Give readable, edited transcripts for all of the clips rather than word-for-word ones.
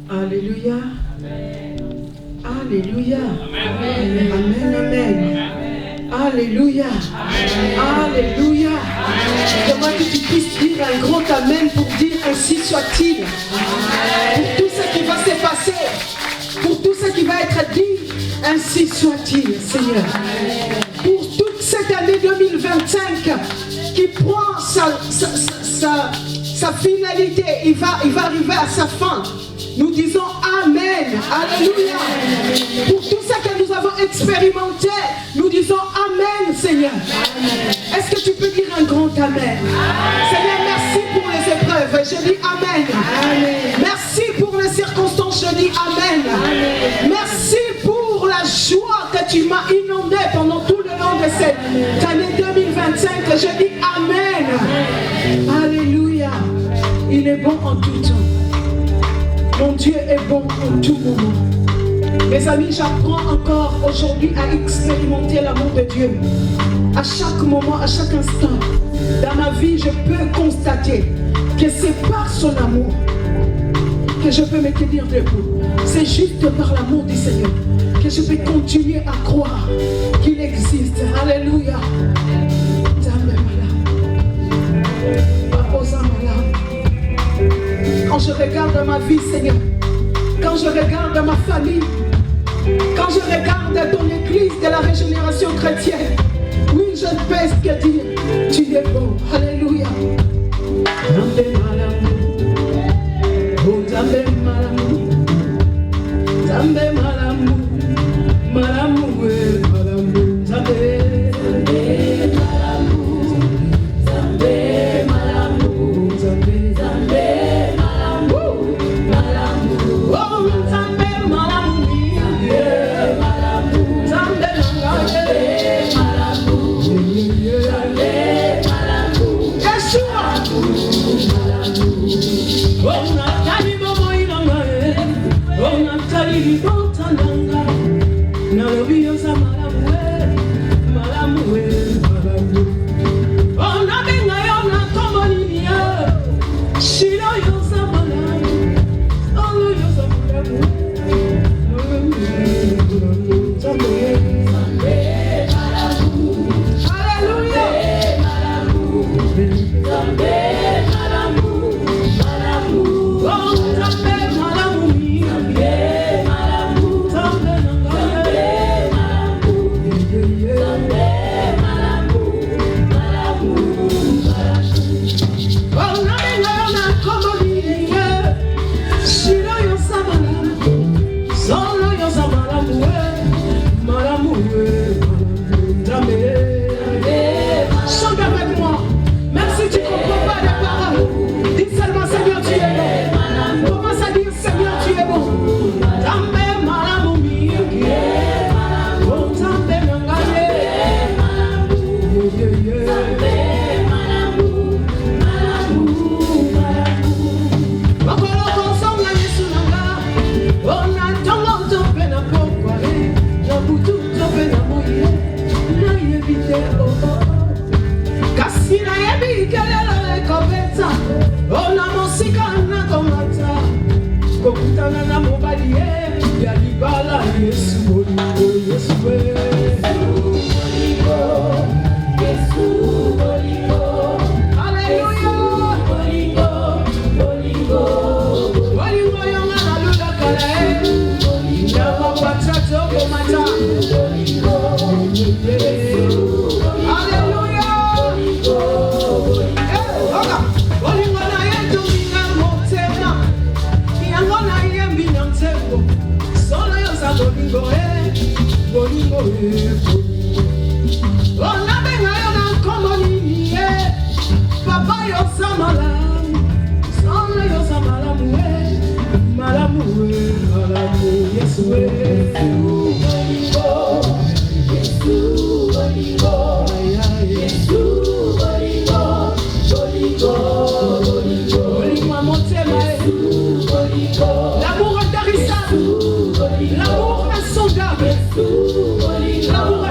Alléluia. Alléluia. Amen. Amen. Amen. Alléluia. Alléluia. Demande que tu puisses dire un grand amen pour dire ainsi soit-il. Pour tout ce qui va se passer, pour tout ce qui va être dit, ainsi soit-il, Seigneur. Pour toute cette année 2025 qui prend sa finalité, il va arriver à sa fin. Nous disons Amen. Alléluia. Pour tout ce que nous avons expérimenté, nous disons Amen, Seigneur. Est-ce que tu peux dire un grand Amen? Seigneur, merci pour les épreuves. Je dis Amen. Merci pour les circonstances. Je dis Amen. Merci pour la joie que tu m'as inondée pendant tout le long de cette année 2025. Je dis Amen. Alléluia. Il est bon en tout temps. Mon Dieu est bon en tout moment. Mes amis, j'apprends encore aujourd'hui à expérimenter l'amour de Dieu. À chaque moment, à chaque instant, dans ma vie, je peux constater que c'est par son amour que je peux me tenir debout. C'est juste par l'amour du Seigneur que je peux continuer à croire qu'il existe. Alléluia. Quand je regarde ma vie, Seigneur, quand je regarde ma famille, quand je regarde ton église de la régénération chrétienne, oui, je ne peux que dire, tu es bon. Alléluia. L'amour intarissable, l'amour insondable, l'amour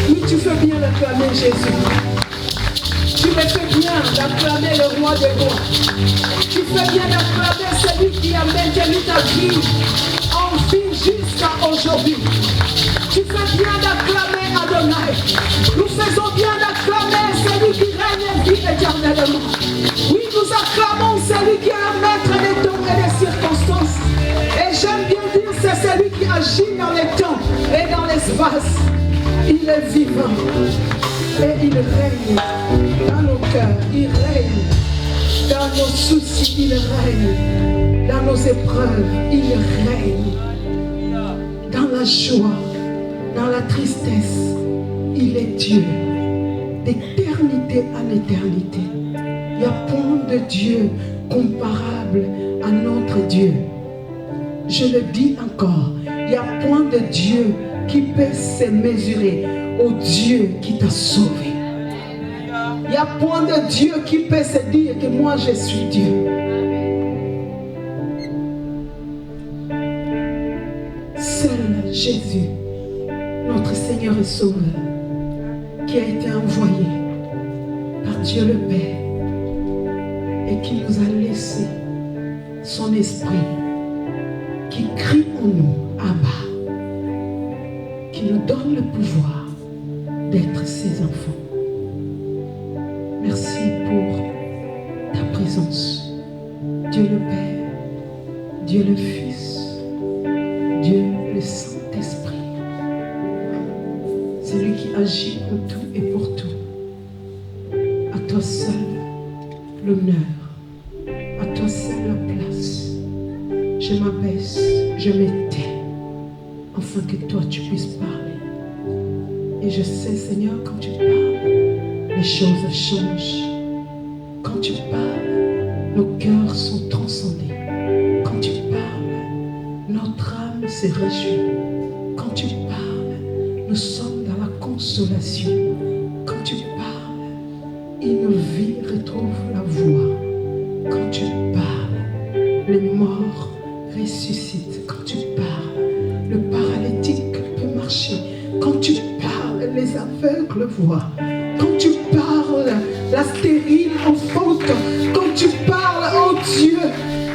Oui, tu fais bien d'acclamer Jésus. Tu me fais bien d'acclamer le roi des rois. Tu fais bien d'acclamer celui qui a maintenu ta vie en vie jusqu'à aujourd'hui. Tu fais bien d'acclamer Adonai. Nous faisons bien d'acclamer celui qui règne vie éternellement. Oui, nous acclamons celui qui est le maître des temps et des circonstances. Et j'aime bien dire, c'est celui qui agit dans les temps et dans l'espace. Il est vivant et il règne dans nos cœurs. Il règne dans nos soucis. Il règne dans nos épreuves. Il règne dans la joie, dans la tristesse. Il est Dieu d'éternité à l'éternité. Il n'y a point de Dieu comparable à notre Dieu. Je le dis encore, il n'y a point de Dieu qui peut se mesurer au Dieu qui t'a sauvé. Il n'y a point de Dieu qui peut se dire que moi je suis Dieu. Seul Jésus, notre Seigneur et Sauveur, qui a été envoyé par Dieu le Père et qui nous a laissé son esprit, qui crie en nous, Abba, qui nous donne le pouvoir d'être ses enfants. Merci pour ta présence, Dieu le Père, Dieu le Fils, Dieu le Saint-Esprit, celui qui agit en tout et pour tout. À toi seul l'honneur, à toi seul la place. Je m'abaisse, je me tais, afin que toi tu puisses parler. Et je sais, Seigneur, quand tu parles, les choses changent. Quand tu parles, nos cœurs sont transcendés. Quand tu parles, notre âme se réjouit. Quand tu parles, nous sommes dans la consolation. Quand tu parles, une vie retrouve la voie. Quand tu parles, les morts ressuscitent. Quand tu parles, le paralytique peut marcher. Quand tu parles, les aveugles voient. Quand tu parles, la stérile enfante. Quand tu parles, oh Dieu,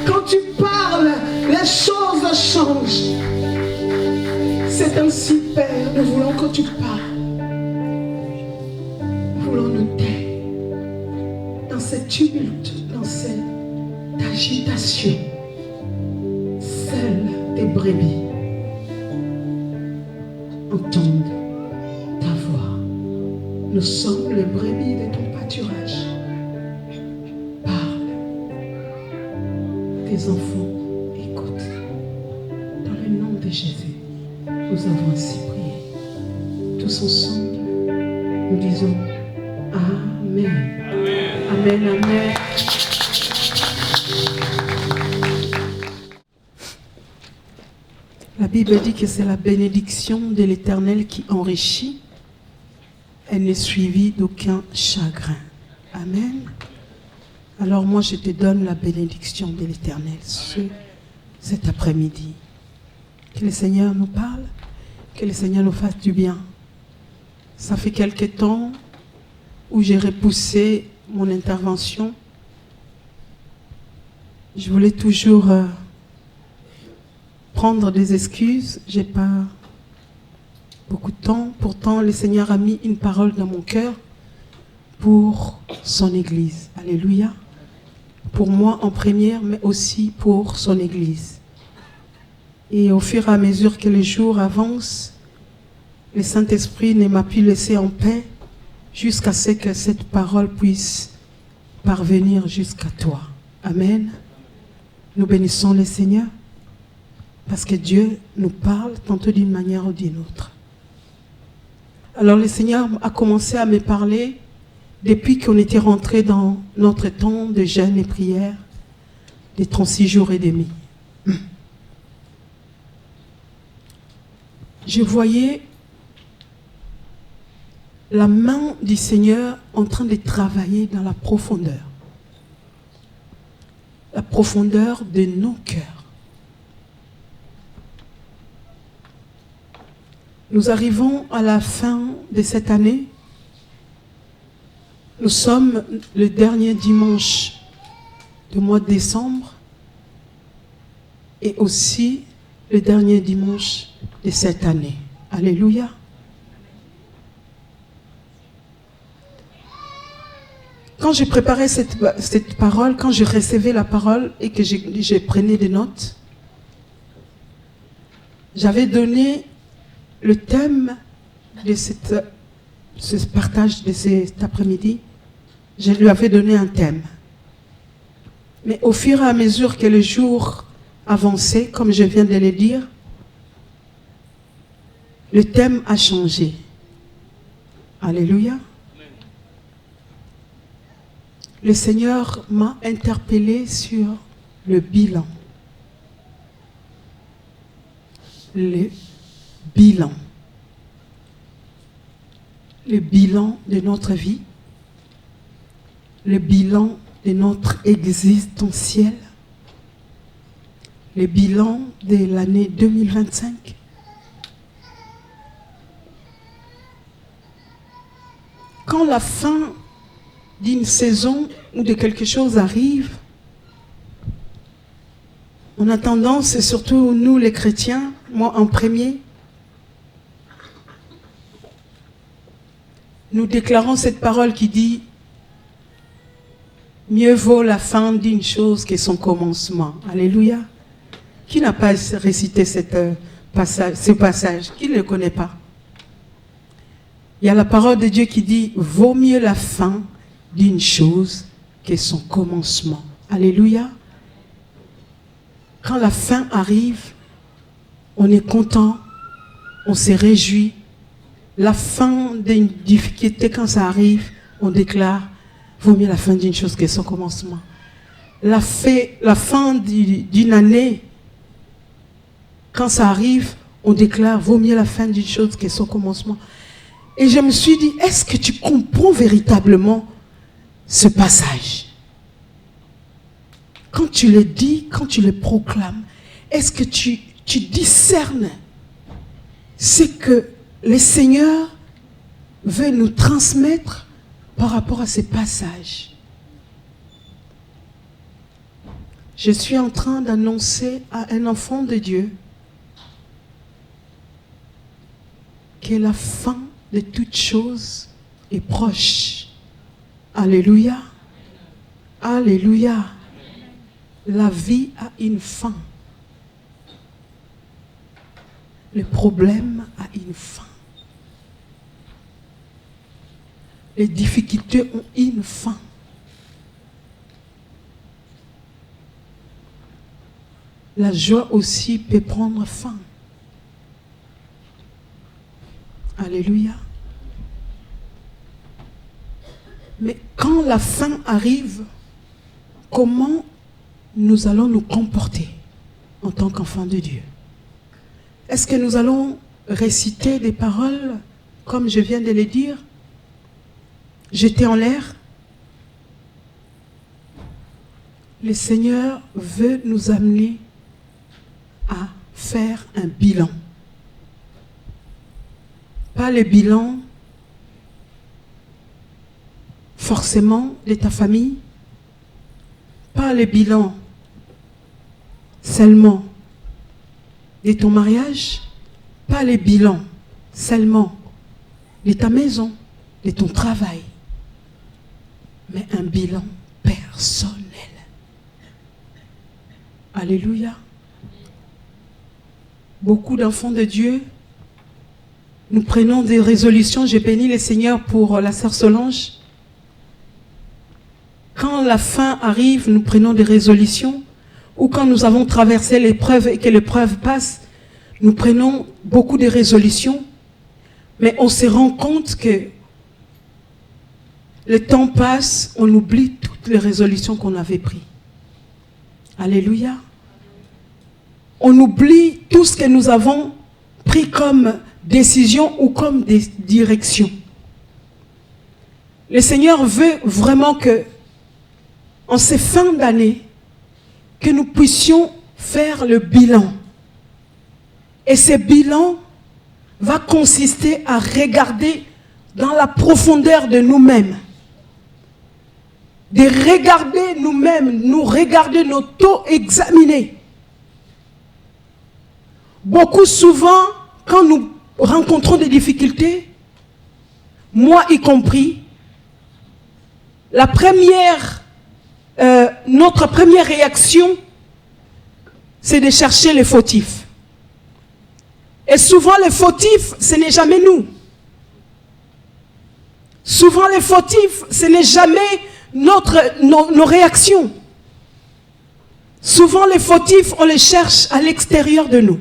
quand tu parles, les choses changent. C'est ainsi, Père, nous voulons que tu parles. Nous voulons nous taire dans ce tumulte, dans cette agitation. Seules tes brebis entendent ta voix. Nous sommes les brebis de ton pâturage. Parle. Tes enfants écoutent. Dans le nom de Jésus, nous avons ainsi prié. Tous ensemble, nous disons Amen. Amen, amen. Amen. La Bible dit que c'est la bénédiction de l'Éternel qui enrichit. Elle n'est suivie d'aucun chagrin. Amen. Alors moi, je te donne la bénédiction de l'Éternel cet après-midi. Que le Seigneur nous parle, que le Seigneur nous fasse du bien. Ça fait quelque temps où j'ai repoussé mon intervention. Je voulais toujours prendre des excuses. Je n'ai pas beaucoup de temps. Pourtant, le Seigneur a mis une parole dans mon cœur pour son Église. Alléluia. Pour moi en première, mais aussi pour son Église. Et au fur et à mesure que les jours avancent, le Saint-Esprit ne m'a plus laissé en paix jusqu'à ce que cette parole puisse parvenir jusqu'à toi. Amen. Nous bénissons le Seigneur parce que Dieu nous parle tantôt d'une manière ou d'une autre. Alors le Seigneur a commencé à me parler depuis qu'on était rentré dans notre temps de jeûne et prière de 36 jours et demi. Je voyais la main du Seigneur en train de travailler dans la profondeur de nos cœurs. Nous arrivons à la fin de cette année. Nous sommes le dernier dimanche du mois de décembre et aussi le dernier dimanche de cette année. Alléluia. Quand j'ai préparé cette parole, quand je recevais la parole et que je prenais des notes, j'avais donné le thème de ce partage de cet après-midi. Je lui avais donné un thème. Mais au fur et à mesure que les jours avançaient, comme je viens de le dire, le thème a changé. Alléluia. Le Seigneur m'a interpellé sur le bilan. Le bilan. Le bilan de notre vie. Le bilan de notre existentiel. Le bilan de l'année 2025. Quand la fin d'une saison ou de quelque chose arrive, on a tendance, et surtout nous les chrétiens, moi en premier, nous déclarons cette parole qui dit « Mieux vaut la fin d'une chose que son commencement ». Alléluia. Qui n'a pas récité ce passage? Qui ne le connaît pas? Il y a la parole de Dieu qui dit « Vaut mieux la fin d'une chose que son commencement ». Alléluia. Quand la fin arrive, on est content, on se réjouit. La fin d'une difficulté, quand ça arrive, on déclare « Vaut mieux la fin d'une chose que son commencement ». La fin d'une année, quand ça arrive, on déclare « Vaut mieux la fin d'une chose que son commencement ». Et je me suis dit, est-ce que tu comprends véritablement ce passage? Quand tu le dis, quand tu le proclames, est-ce que tu discernes ce que le Seigneur veut nous transmettre par rapport à ces passages? Je suis en train d'annoncer à un enfant de Dieu que la fin de toutes choses est proche. Alléluia. Alléluia. La vie a une fin. Le problème a une fin. Les difficultés ont une fin. La joie aussi peut prendre fin. Alléluia. Mais quand la fin arrive, comment nous allons nous comporter en tant qu'enfants de Dieu? Est-ce que nous allons réciter des paroles comme je viens de les dire? Jeter en l'air? Le Seigneur veut nous amener à faire un bilan. Pas le bilan forcément de ta famille, pas le bilan seulement de ton mariage, pas le bilan seulement de ta maison, de ton travail, mais un bilan personnel. Alléluia. Beaucoup d'enfants de Dieu, nous prenons des résolutions. J'ai béni le Seigneur pour la sœur Solange. Quand la fin arrive, nous prenons des résolutions. Ou quand nous avons traversé l'épreuve et que l'épreuve passe, nous prenons beaucoup de résolutions. Mais on se rend compte que le temps passe, on oublie toutes les résolutions qu'on avait prises. Alléluia. On oublie tout ce que nous avons pris comme décision ou comme des directions. Le Seigneur veut vraiment que, en ces fins d'année, que nous puissions faire le bilan. Et ce bilan va consister à regarder dans la profondeur de nous-mêmes. De regarder nous-mêmes, nous regarder, nous auto-examiner. Beaucoup souvent, quand nous rencontrons des difficultés, moi y compris, notre première réaction, c'est de chercher les fautifs. Et souvent les fautifs, ce n'est jamais nous. Souvent les fautifs, ce n'est jamais nos réactions. Souvent les fautifs, on les cherche à l'extérieur de nous.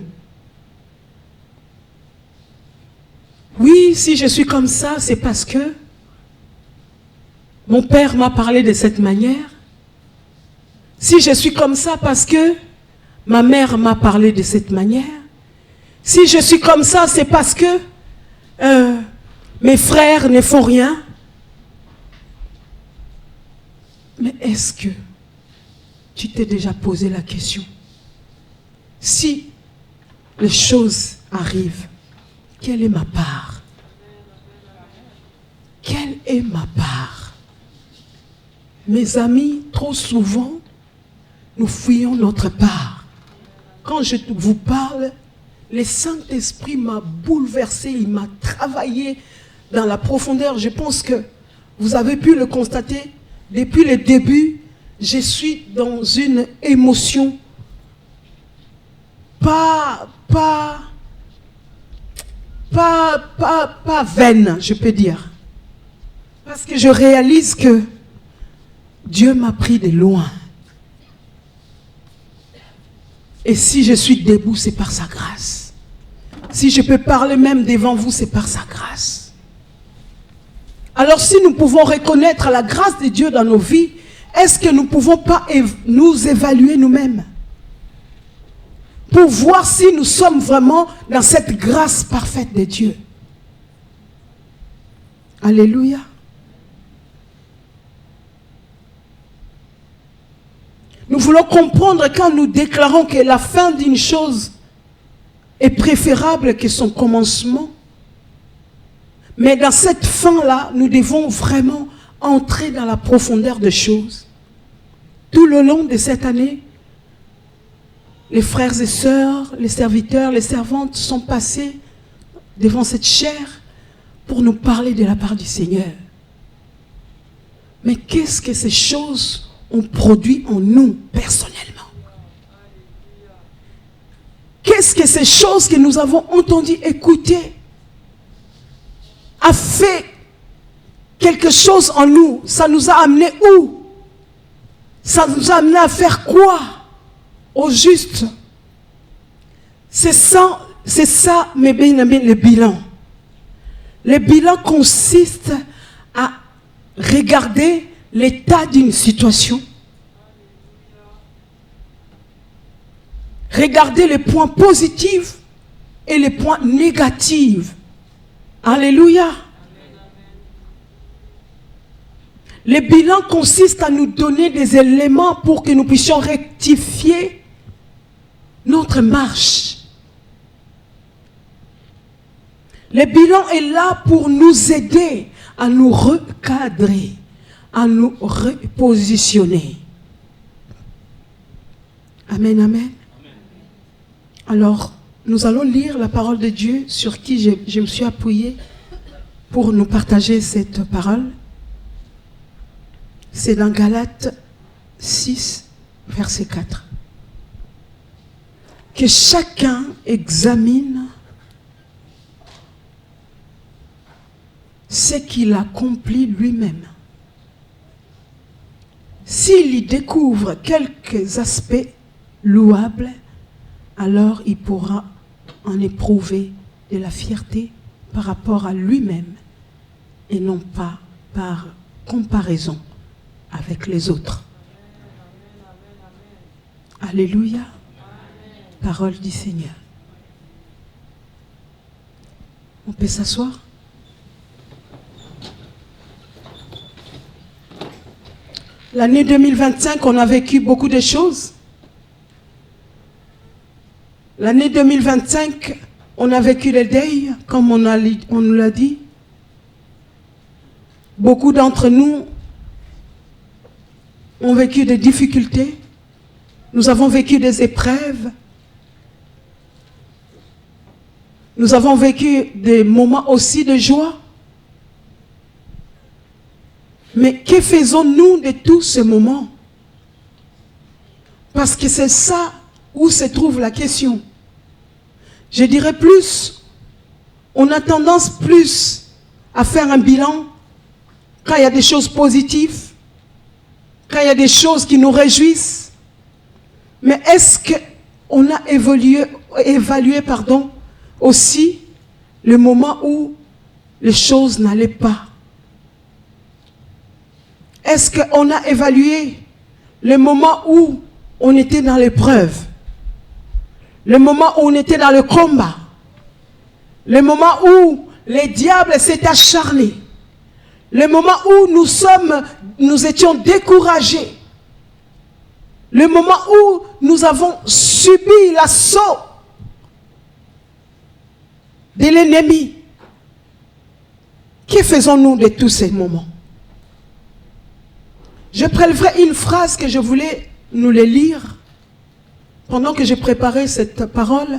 Oui, si je suis comme ça, c'est parce que mon père m'a parlé de cette manière. Si je suis comme ça, parce que ma mère m'a parlé de cette manière. Si je suis comme ça, c'est parce que mes frères ne font rien. Mais est-ce que tu t'es déjà posé la question? Si les choses arrivent, quelle est ma part? Quelle est ma part? Mes amis, trop souvent, nous fuyons notre part. Quand je vous parle, le Saint-Esprit m'a bouleversé, il m'a travaillé dans la profondeur. Je pense que vous avez pu le constater, depuis le début, je suis dans une émotion pas vaine, je peux dire. Parce que je réalise que Dieu m'a pris de loin. Et si je suis debout, c'est par sa grâce. Si je peux parler même devant vous, c'est par sa grâce. Alors si nous pouvons reconnaître la grâce de Dieu dans nos vies, est-ce que nous ne pouvons pas nous évaluer nous-mêmes? Pour voir si nous sommes vraiment dans cette grâce parfaite de Dieu. Alléluia. Nous voulons comprendre quand nous déclarons que la fin d'une chose est préférable que son commencement. Mais dans cette fin-là, nous devons vraiment entrer dans la profondeur des choses. Tout le long de cette année, les frères et sœurs, les serviteurs, les servantes sont passés devant cette chaire pour nous parler de la part du Seigneur. Mais qu'est-ce que ces choses ont produit en nous personnellement? Qu'est-ce que ces choses que nous avons entendues, écoutées, a fait quelque chose en nous? Ça nous a amené où? Ça nous a amené à faire quoi? Au juste. C'est ça, mes bien-aimés, le bilan. Le bilan consiste à regarder l'état d'une situation. Regardez les points positifs et les points négatifs. Alléluia. Le bilan consiste à nous donner des éléments pour que nous puissions rectifier notre marche. Le bilan est là pour nous aider à nous recadrer, à nous repositionner. Amen, amen. Alors, nous allons lire la parole de Dieu sur qui je me suis appuyée pour nous partager cette parole. C'est dans Galates 6, verset 4. Que chacun examine ce qu'il accomplit lui-même. S'il y découvre quelques aspects louables, alors il pourra en éprouver de la fierté par rapport à lui-même et non pas par comparaison avec les autres. Alléluia. Parole du Seigneur. On peut s'asseoir? L'année 2025, on a vécu beaucoup de choses. L'année 2025 On a vécu les deuils, comme on nous l'a dit. Beaucoup d'entre nous ont vécu des difficultés. Nous avons vécu des épreuves. Nous avons vécu des moments aussi de joie. Mais que faisons-nous de tous ces moments? Parce que c'est ça où se trouve la question. Je dirais plus, on a tendance plus à faire un bilan quand il y a des choses positives, quand il y a des choses qui nous réjouissent. Mais est-ce qu'on a évalué aussi le moment où les choses n'allaient pas? Est-ce qu'on a évalué le moment où on était dans l'épreuve, le moment où on était dans le combat, le moment où les diables s'étaient acharnés, le moment où nous étions découragés, le moment où nous avons subi l'assaut de l'ennemi? Que faisons-nous de tous ces moments? Je prélèverai une phrase que je voulais nous les lire pendant que j'ai préparé cette parole.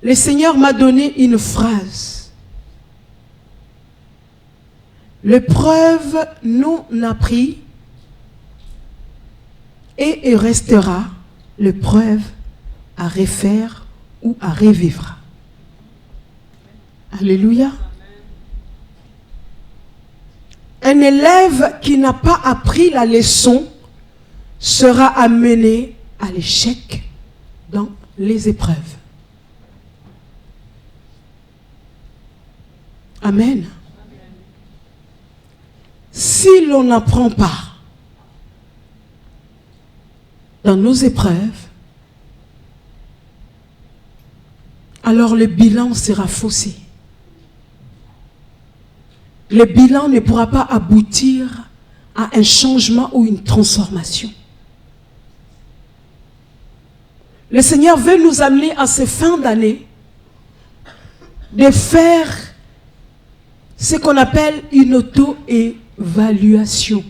Le Seigneur m'a donné une phrase. L'épreuve nous a pris et il restera l'épreuve à refaire ou à revivre. Alléluia. Un élève qui n'a pas appris la leçon sera amené à l'échec dans les épreuves. Amen. Si l'on n'apprend pas dans nos épreuves, alors le bilan sera faussé. Le bilan ne pourra pas aboutir à un changement ou une transformation. Le Seigneur veut nous amener à ces fins d'année de faire ce qu'on appelle une auto-évaluation.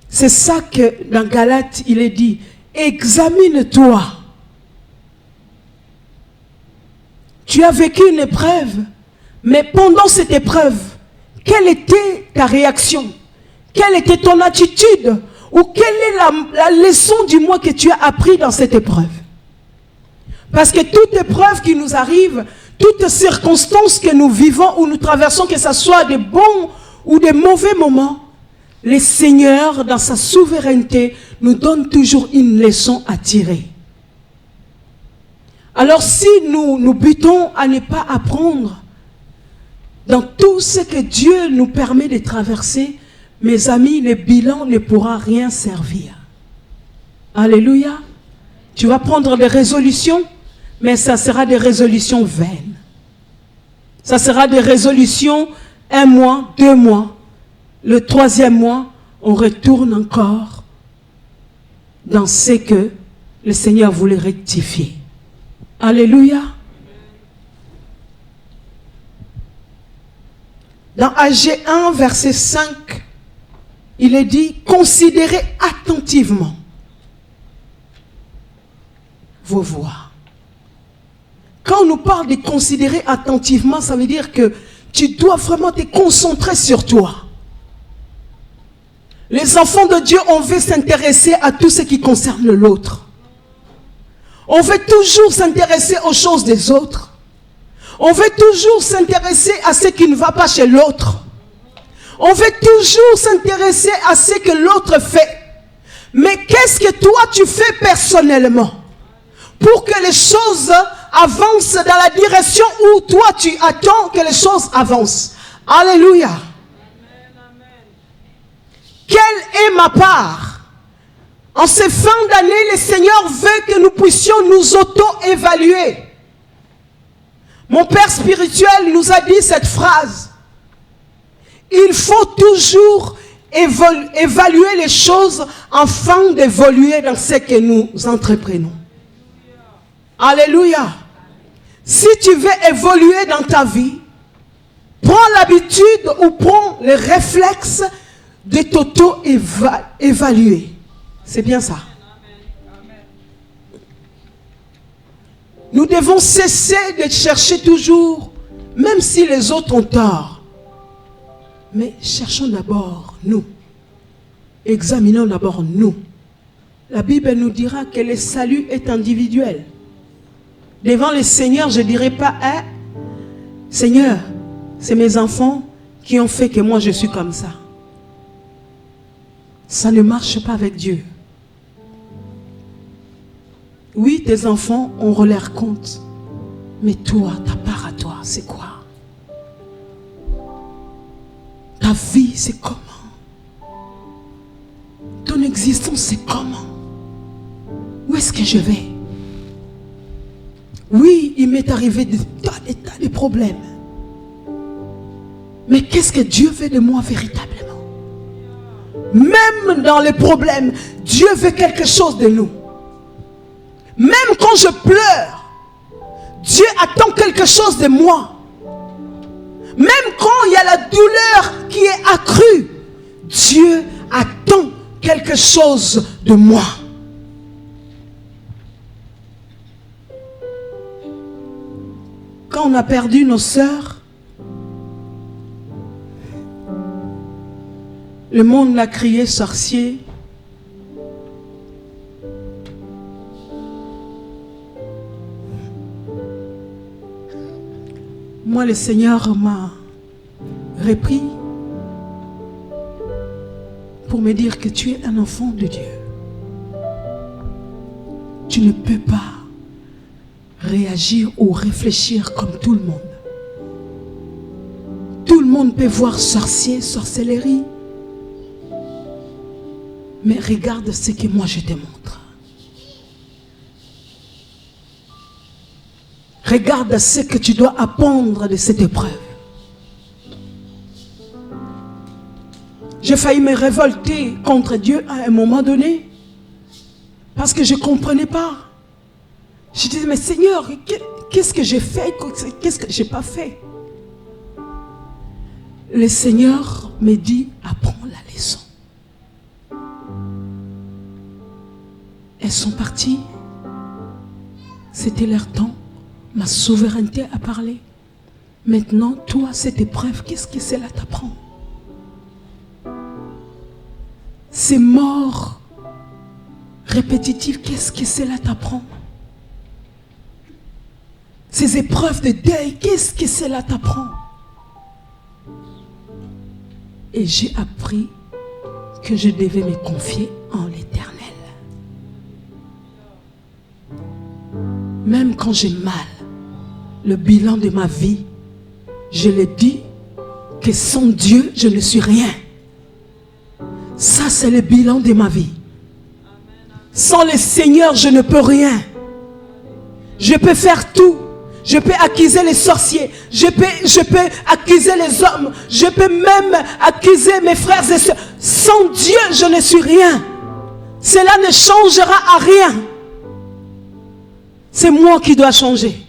C'est ça que dans Galates, il est dit, examine-toi. Tu as vécu une épreuve, mais pendant cette épreuve, quelle était ta réaction? Quelle était ton attitude? Ou quelle est la leçon du moins que tu as appris dans cette épreuve? Parce que toute épreuve qui nous arrive, toute circonstance que nous vivons ou nous traversons, que ce soit de bons ou de mauvais moments, le Seigneur, dans sa souveraineté, nous donne toujours une leçon à tirer. Alors si nous butons à ne pas apprendre dans tout ce que Dieu nous permet de traverser, mes amis, le bilan ne pourra rien servir. Alléluia. Tu vas prendre des résolutions, mais ça sera des résolutions vaines. Ça sera des résolutions 1 mois, 2 mois. Le 3e mois, on retourne encore dans ce que le Seigneur voulait rectifier. Alléluia. Dans Agé 1, verset 5, il est dit, considérez attentivement vos voies. Quand on nous parle de considérer attentivement, ça veut dire que tu dois vraiment te concentrer sur toi. Les enfants de Dieu, on veut s'intéresser à tout ce qui concerne l'autre. On veut toujours s'intéresser aux choses des autres. On veut toujours s'intéresser à ce qui ne va pas chez l'autre. On veut toujours s'intéresser à ce que l'autre fait. Mais qu'est-ce que toi tu fais personnellement pour que les choses avancent dans la direction où toi tu attends que les choses avancent? Alléluia. Quelle est ma part? En ces fins d'année, le Seigneur veut que nous puissions nous auto-évaluer. Mon père spirituel nous a dit cette phrase. Il faut toujours évaluer les choses afin d'évoluer dans ce que nous entreprenons. Alléluia. Si tu veux évoluer dans ta vie, prends l'habitude ou prends le réflexe de t'auto-évaluer. C'est bien ça. Nous devons cesser de chercher toujours, même si les autres ont tort. Mais cherchons d'abord nous. Examinons d'abord nous. La Bible nous dira que le salut est individuel. Devant le Seigneur, je ne dirai pas, hein, Seigneur, c'est mes enfants qui ont fait que moi je suis comme ça. Ça ne marche pas avec Dieu. Oui, tes enfants auront leur compte. Mais toi, ta part à toi, c'est quoi? Ta vie, c'est comment? Ton existence, c'est comment? Où est-ce que je vais? Oui, il m'est arrivé des tas de problèmes. Mais qu'est-ce que Dieu veut de moi véritablement? Même dans les problèmes, Dieu veut quelque chose de nous. Même quand je pleure, Dieu attend quelque chose de moi. Même quand il y a la douleur qui est accrue, Dieu attend quelque chose de moi. Quand on a perdu nos sœurs, le monde l'a crié sorcier. Moi, le Seigneur m'a repris pour me dire que tu es un enfant de Dieu. Tu ne peux pas réagir ou réfléchir comme tout le monde. Tout le monde peut voir sorcier, sorcellerie. Mais regarde ce que moi je te montre. Regarde ce que tu dois apprendre de cette épreuve. J'ai failli me révolter contre Dieu à un moment donné. Parce que je ne comprenais pas. Je disais, mais Seigneur, qu'est-ce que j'ai fait? Qu'est-ce que je n'ai pas fait? Le Seigneur me dit, apprends la leçon. Elles sont parties. C'était leur temps. Ma souveraineté a parlé. Maintenant, toi, cette épreuve, qu'est-ce que cela t'apprend? Ces morts répétitives, qu'est-ce que cela t'apprend? Ces épreuves de deuil, qu'est-ce que cela t'apprend? Et j'ai appris que je devais me confier en l'Éternel. Même quand j'ai mal, le bilan de ma vie, je l'ai dit que sans Dieu, je ne suis rien. Ça, c'est le bilan de ma vie. Sans le Seigneur, je ne peux rien. Je peux faire tout. Je peux accuser les sorciers. Je peux accuser les hommes. Je peux même accuser mes frères et sœurs. Sans Dieu, je ne suis rien. Cela ne changera à rien. C'est moi qui dois changer.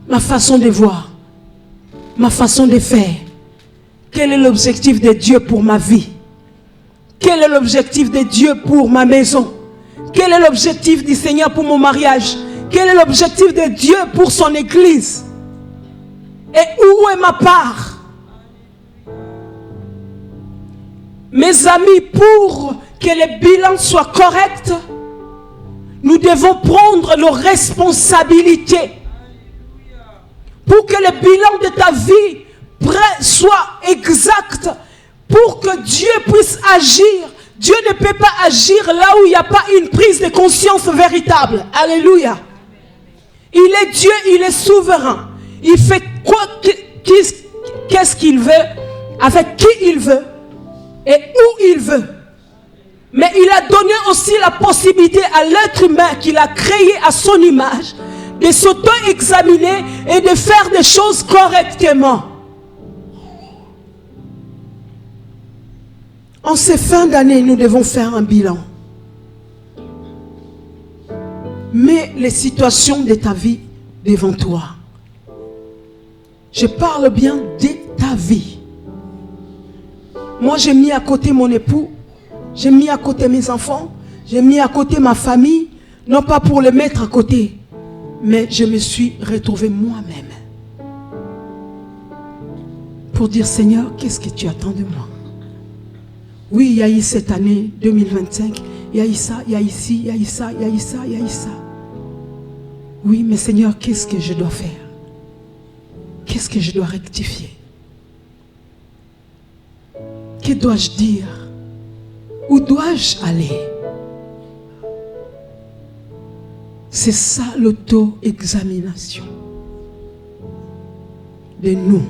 Ma façon de voir. Ma façon de faire. Quel est l'objectif de Dieu pour ma vie? Quel est l'objectif de Dieu pour ma maison? Quel est l'objectif du Seigneur pour mon mariage? Quel est l'objectif de Dieu pour son église? Et où est ma part? Mes amis, pour que le bilan soit correct, nous devons prendre nos responsabilités. Pour que le bilan de ta vie soit exact, pour que Dieu puisse agir. Dieu ne peut pas agir là où il n'y a pas une prise de conscience véritable. Alléluia. Il est Dieu, il est souverain. Il fait quoi, qu'est-ce qu'il veut, avec qui il veut et où il veut. Mais il a donné aussi la possibilité à l'être humain qu'il a créé à son image de s'auto-examiner et de faire des choses correctement. En ces fins d'année, nous devons faire un bilan. Mets les situations de ta vie devant toi. Je parle bien de ta vie. Moi, j'ai mis à côté mon époux, j'ai mis à côté mes enfants, j'ai mis à côté ma famille, non pas pour les mettre à côté, mais je me suis retrouvé moi-même. Pour dire, Seigneur, qu'est-ce que tu attends de moi? Oui, il y a eu cette année 2025, il y a eu ça, il y a ici, il y a eu ça, il y a eu ça, il y a eu ça. Oui, mais Seigneur, qu'est-ce que je dois faire? Qu'est-ce que je dois rectifier? Que dois-je dire? Où dois-je aller? C'est ça l'auto-examination de nous.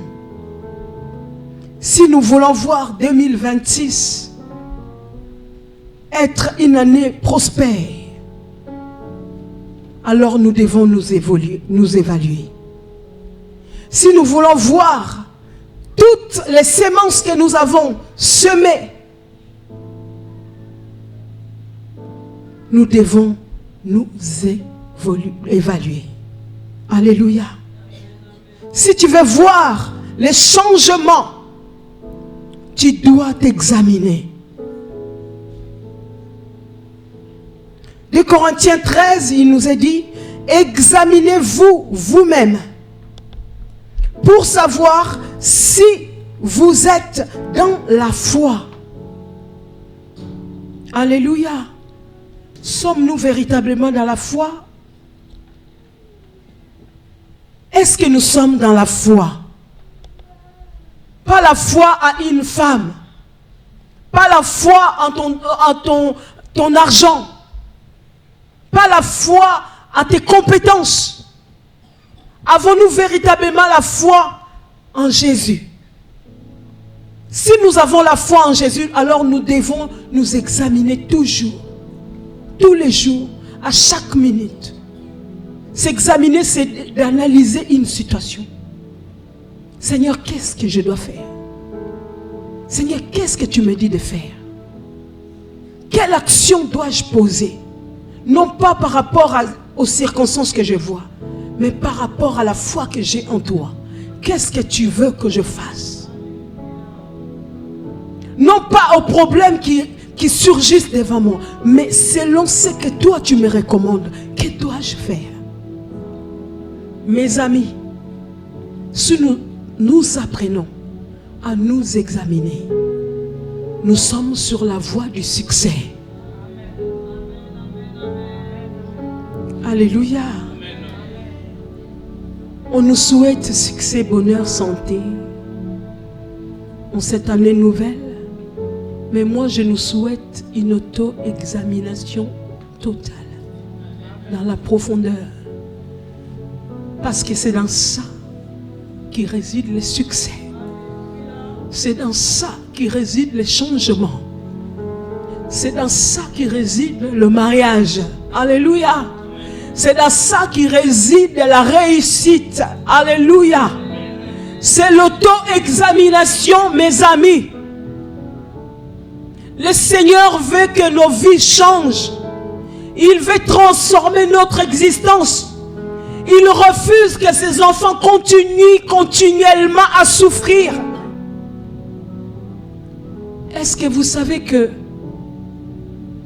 Si nous voulons voir 2026 être une année prospère, alors nous devons nous évaluer. Si nous voulons voir toutes les semences que nous avons semées, nous devons nous évaluer. Alléluia. Si tu veux voir les changements, tu dois t'examiner. 2 Corinthiens 13, il nous est dit, examinez-vous vous-même pour savoir si vous êtes dans la foi. Alléluia. Sommes-nous véritablement dans la foi? Est-ce que nous sommes dans la foi? Pas la foi à une femme. Pas la foi en ton argent. Pas la foi à tes compétences. Avons-nous véritablement la foi en Jésus? Si nous avons la foi en Jésus, alors nous devons nous examiner toujours. Tous les jours, à chaque minute. S'examiner, c'est d'analyser une situation. Seigneur, qu'est-ce que je dois faire? Seigneur, qu'est-ce que tu me dis de faire? Quelle action dois-je poser? Non pas par rapport aux circonstances que je vois, mais par rapport à la foi que j'ai en toi. Qu'est-ce que tu veux que je fasse? Non pas aux problèmes qui surgissent devant moi, mais selon ce que toi tu me recommandes, que dois-je faire? Mes amis, si nous apprenons à nous examiner, nous sommes sur la voie du succès. Alléluia. On nous souhaite succès, bonheur, santé en cette année nouvelle. Mais moi, je nous souhaite une auto-examination totale, dans la profondeur. Parce que c'est dans ça qui réside le succès. C'est dans ça qui réside le changement. C'est dans ça qui réside le mariage. Alléluia. C'est dans ça qui réside la réussite. Alléluia. C'est l'auto-examination, mes amis. Le Seigneur veut que nos vies changent. Il veut transformer notre existence. Il refuse que ses enfants continuent continuellement à souffrir. Est-ce que vous savez que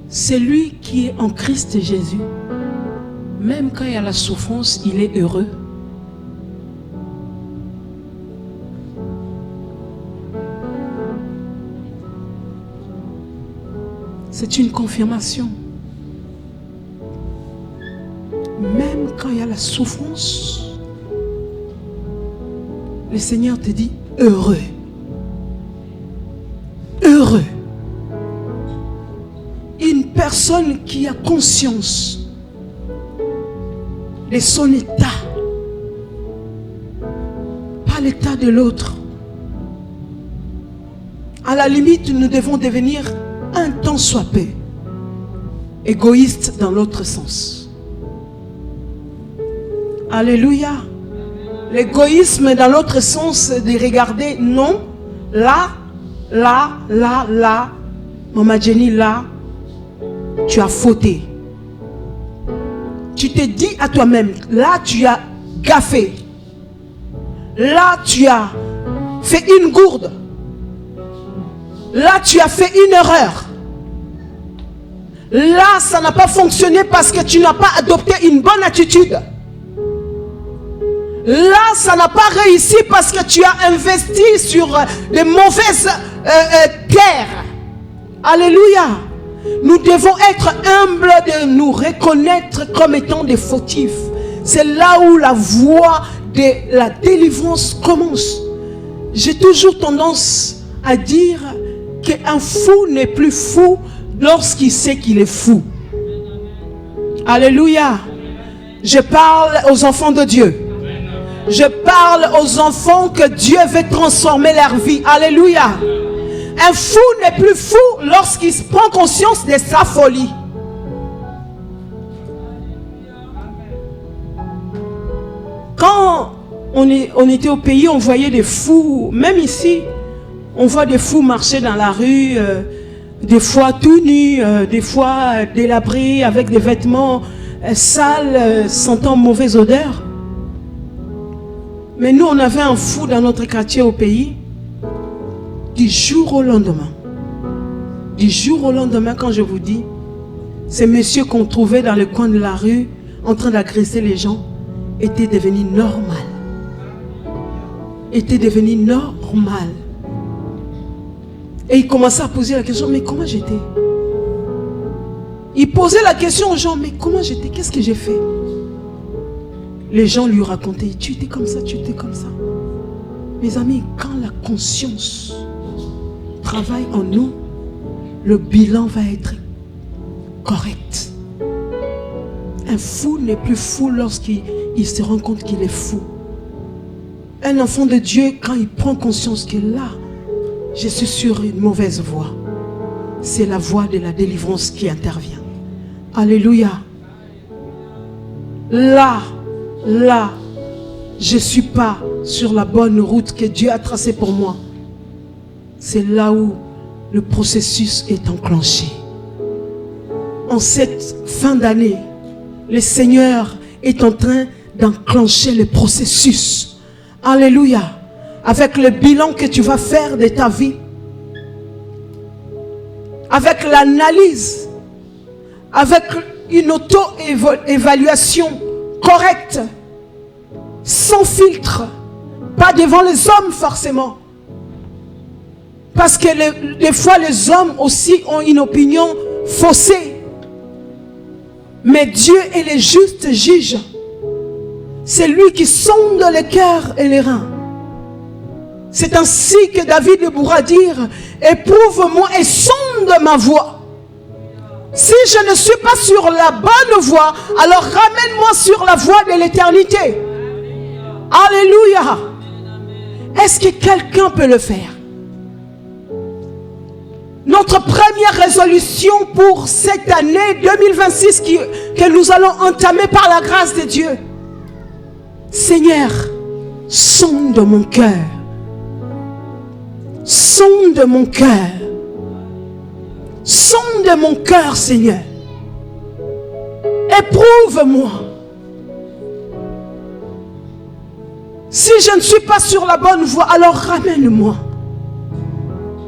celui qui est en Christ Jésus, même quand il y a la souffrance, il est heureux? C'est une confirmation. Même quand il y a la souffrance, le Seigneur te dit heureux. Heureux. Une personne qui a conscience de son état, pas l'état de l'autre. À la limite, nous devons devenir un tant soit peu égoïste dans l'autre sens. Alléluia. L'égoïsme dans l'autre sens de regarder, non, là, Maman Jenny, là, tu as fauté. tu te dis à toi-même, là tu as gaffé. Là tu as fait une gourde. Là tu as fait une erreur. Là ça n'a pas fonctionné parce que tu n'as pas adopté une bonne attitude. Là ça n'a pas réussi parce que tu as investi sur de mauvaises terres. Alléluia. Nous devons être humbles de nous reconnaître comme étant des fautifs. C'est là où la voie de la délivrance commence. J'ai toujours tendance à dire qu'un fou n'est plus fou lorsqu'il sait qu'il est fou. Alléluia. Je parle aux enfants de Dieu. Je parle aux enfants que Dieu veut transformer leur vie. Alléluia. Un fou n'est plus fou lorsqu'il prend conscience de sa folie. Quand on était au pays, on voyait des fous, même ici, on voit des fous marcher dans la rue, des fois tout nus, des fois délabrés, avec des vêtements sales, sentant mauvaise odeur. Mais nous, on avait un fou dans notre quartier au pays. Du jour au lendemain, quand je vous dis, ces messieurs qu'on trouvait dans le coin de la rue, en train d'agresser les gens, étaient devenus normal. Et il commençait à poser la question, mais comment j'étais? Il posait la question aux gens, mais comment j'étais? Qu'est-ce que j'ai fait? Les gens lui racontaient, tu étais comme ça, tu étais comme ça. Mes amis, quand la conscience travaille en nous, le bilan va être correct. Un fou n'est plus fou lorsqu'il se rend compte qu'il est fou. Un enfant de Dieu, quand il prend conscience que là, je suis sur une mauvaise voie, c'est la voie de la délivrance qui intervient. Alléluia. Là, je ne suis pas sur la bonne route que Dieu a tracée pour moi. C'est là où le processus est enclenché. En cette fin d'année, le Seigneur est en train d'enclencher le processus. Alléluia. Avec le bilan que tu vas faire de ta vie. Avec l'analyse. Avec une auto-évaluation correcte. Sans filtre. Pas devant les hommes forcément. Parce que des fois les hommes aussi ont une opinion faussée. Mais Dieu est le juste juge. C'est lui qui sonde le cœur et les reins. C'est ainsi que David pourra dire, éprouve-moi et sonde ma voie. Si je ne suis pas sur la bonne voie, alors ramène-moi sur la voie de l'éternité. Alléluia. Est-ce que quelqu'un peut le faire? Notre première résolution pour cette année 2026 que nous allons entamer par la grâce de Dieu. Seigneur, sonde mon cœur. Sonde mon cœur. Sonde mon cœur, Seigneur. Éprouve-moi. Si je ne suis pas sur la bonne voie, alors ramène-moi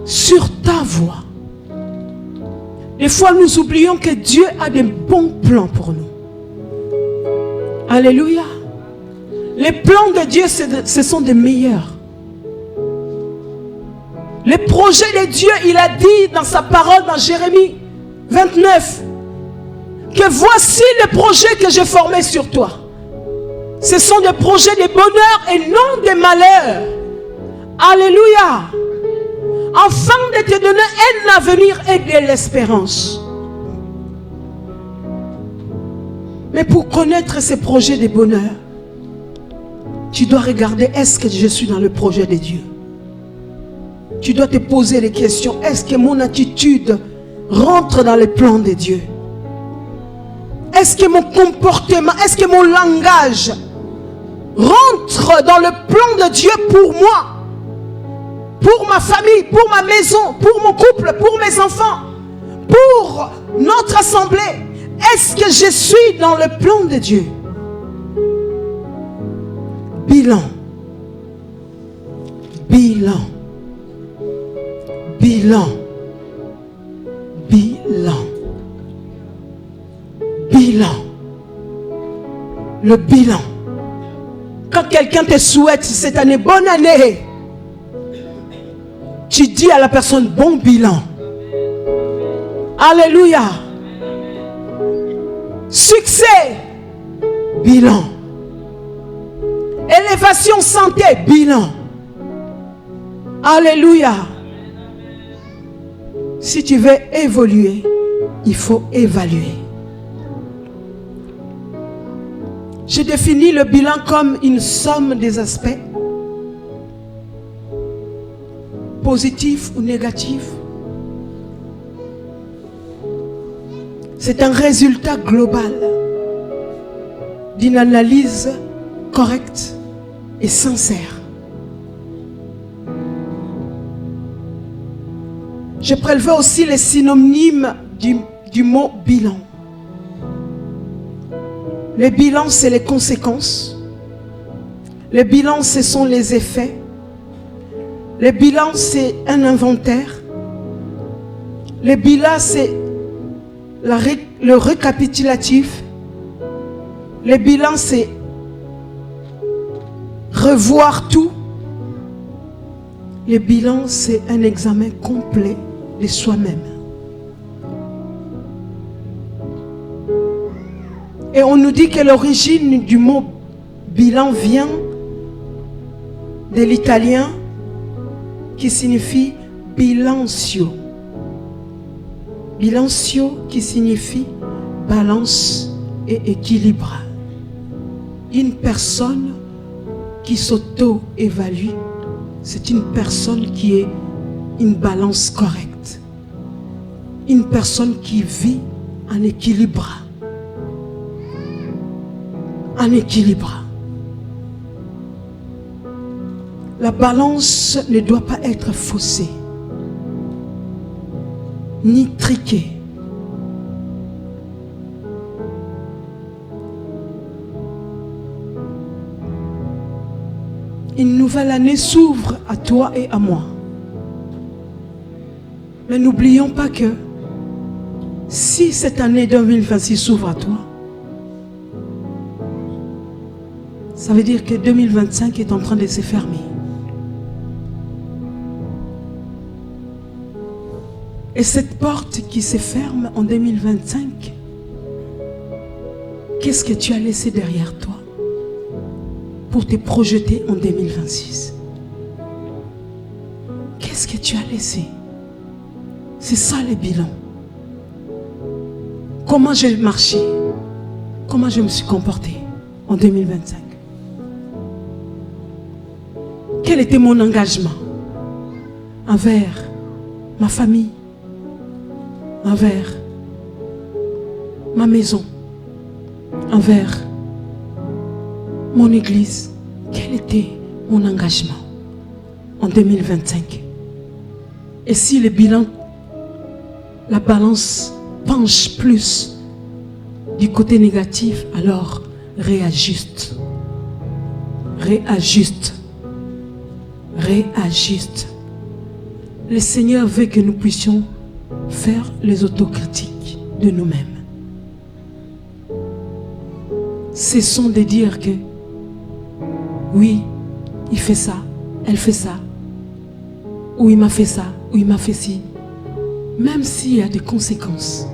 sur ta voie. Des fois, nous oublions que Dieu a des bons plans pour nous. Alléluia. Les plans de Dieu, ce sont des meilleurs. Les projets de Dieu, il a dit dans sa parole dans Jérémie 29, que voici les projets que j'ai formés sur toi. Ce sont des projets de bonheur et non de malheur. Alléluia. Afin de te donner un avenir et de l'espérance. Mais pour connaître ces projets de bonheur, tu dois regarder, est-ce que je suis dans le projet de Dieu? Tu dois te poser les questions, est-ce que mon attitude rentre dans les plans de Dieu? Est-ce que mon comportement, est-ce que mon langage rentre dans le plan de Dieu pour moi? Pour ma famille, pour ma maison, pour mon couple, pour mes enfants, pour notre assemblée. Est-ce que je suis dans le plan de Dieu? Bilan. Bilan. Bilan. Bilan. Bilan. Le bilan. Quand quelqu'un te souhaite cette année, bonne année, tu dis à la personne, bon bilan. Alléluia. Succès, bilan. Élévation, santé, bilan. Alléluia. Si tu veux évoluer, il faut évaluer. Je définis le bilan comme une somme des aspects positifs ou négatifs. C'est un résultat global d'une analyse correcte et sincère. Je prélevais aussi les synonymes du mot bilan. Le bilan, c'est les conséquences. Le bilan, ce sont les effets. Le bilan, c'est un inventaire. Le bilan, c'est le récapitulatif. Le bilan, c'est revoir tout. Le bilan, c'est un examen complet de soi-même. Et on nous dit que l'origine du mot bilan vient de l'italien qui signifie bilancio. Bilancio qui signifie balance et équilibre. Une personne qui s'auto-évalue, c'est une personne qui est une balance correcte. Une personne qui vit en équilibre. En équilibre. La balance ne doit pas être faussée, ni triquée. Une nouvelle année s'ouvre à toi et à moi. Mais n'oublions pas que si cette année 2026 s'ouvre à toi, ça veut dire que 2025 est en train de se fermer. Et cette porte qui se ferme en 2025, qu'est-ce que tu as laissé derrière toi pour te projeter en 2026? Qu'est-ce que tu as laissé? C'est ça le bilan. Comment j'ai marché? Comment je me suis comporté en 2025? Quel était mon engagement envers ma famille, envers ma maison, envers mon église? Quel était mon engagement en 2025? Et si le bilan, la balance penche plus du côté négatif, alors réajuste. Réajuste. Réajuste. Le Seigneur veut que nous puissions faire les autocritiques de nous-mêmes. Cessons de dire que oui, il fait ça, elle fait ça, ou il m'a fait ça, ou il m'a fait ci. Même s'il y a des conséquences,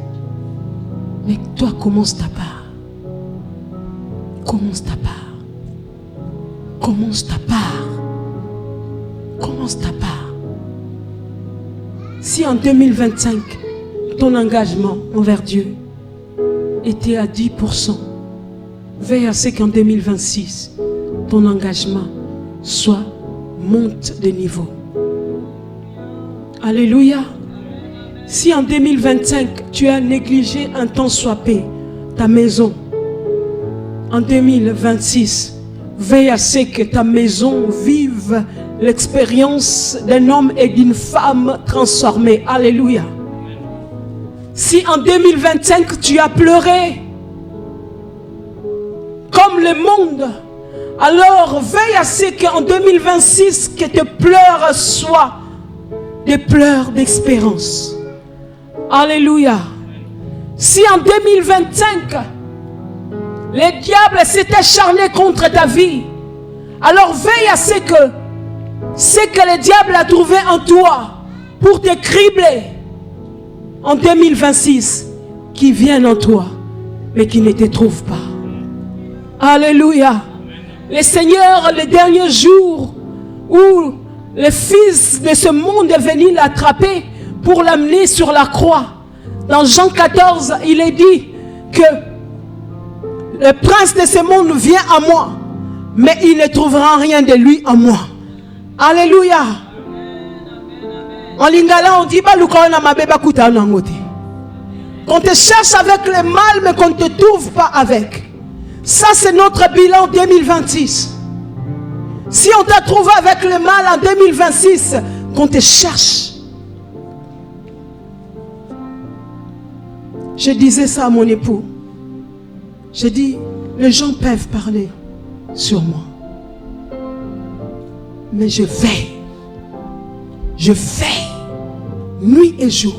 mais toi commence ta part. Commence ta part. Commence ta part. Commence ta part. Si en 2025, ton engagement envers Dieu était à 10%, veille à ce qu'en 2026, ton engagement monte de niveau. Alléluia. Si en 2025, tu as négligé un temps soit peu ta maison, en 2026, veille à ce que ta maison vive l'expérience d'un homme et d'une femme transformés. Alléluia. Si en 2025 tu as pleuré comme le monde, alors veille à ce qu'en 2026 que tes pleurs soient des pleurs d'espérance. Alléluia. Si en 2025 les diables s'étaient acharnés contre ta vie, alors veille à ce que le diable a trouvé en toi pour te cribler en 2026, qui viennent en toi, mais qui ne te trouvent pas. Alléluia. Le Seigneur, les derniers jours où le fils de ce monde est venu l'attraper pour l'amener sur la croix, dans Jean 14, il est dit que le prince de ce monde vient à moi, mais il ne trouvera rien de lui en moi. Alléluia. En lingala, on dit qu'on te cherche avec le mal, mais qu'on ne te trouve pas avec. Ça, c'est notre bilan 2026. Si on t'a trouvé avec le mal en 2026, qu'on te cherche. Je disais ça à mon époux. J'ai dit, les gens peuvent parler sur moi, mais je veille nuit et jour.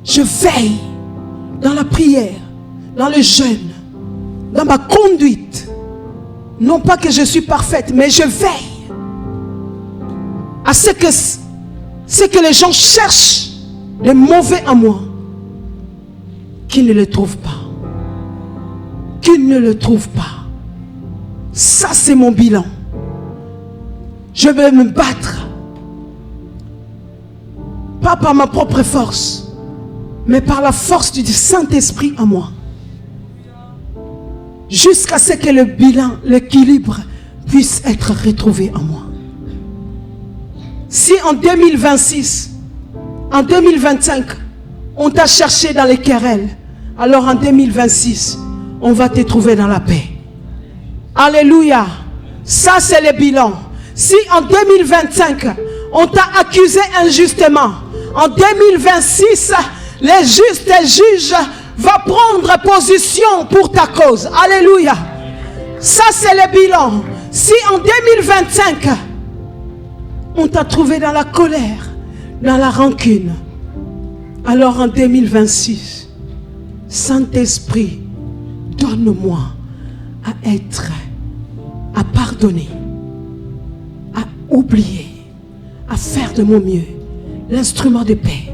Je veille dans la prière, dans le jeûne, dans ma conduite. Non pas que je suis parfaite, mais je veille à ce que les gens cherchent de mauvais en moi, qu'ils ne le trouvent pas. Qu'ils ne le trouvent pas. Ça, c'est mon bilan. Je vais me battre. Pas par ma propre force, mais par la force du Saint-Esprit en moi. Jusqu'à ce que le bilan, l'équilibre puisse être retrouvé en moi. Si en 2026, en 2025, on t'a cherché dans les querelles, alors en 2026, on va te trouver dans la paix. Alléluia. Ça, c'est le bilan. Si en 2025, on t'a accusé injustement, en 2026, les justes juges vont prendre position pour ta cause. Alléluia. Ça, c'est le bilan. Si en 2025, on t'a trouvé dans la colère, dans la rancune, alors en 2026, Saint-Esprit, donne-moi à pardonner, à oublier, à faire de mon mieux l'instrument de paix,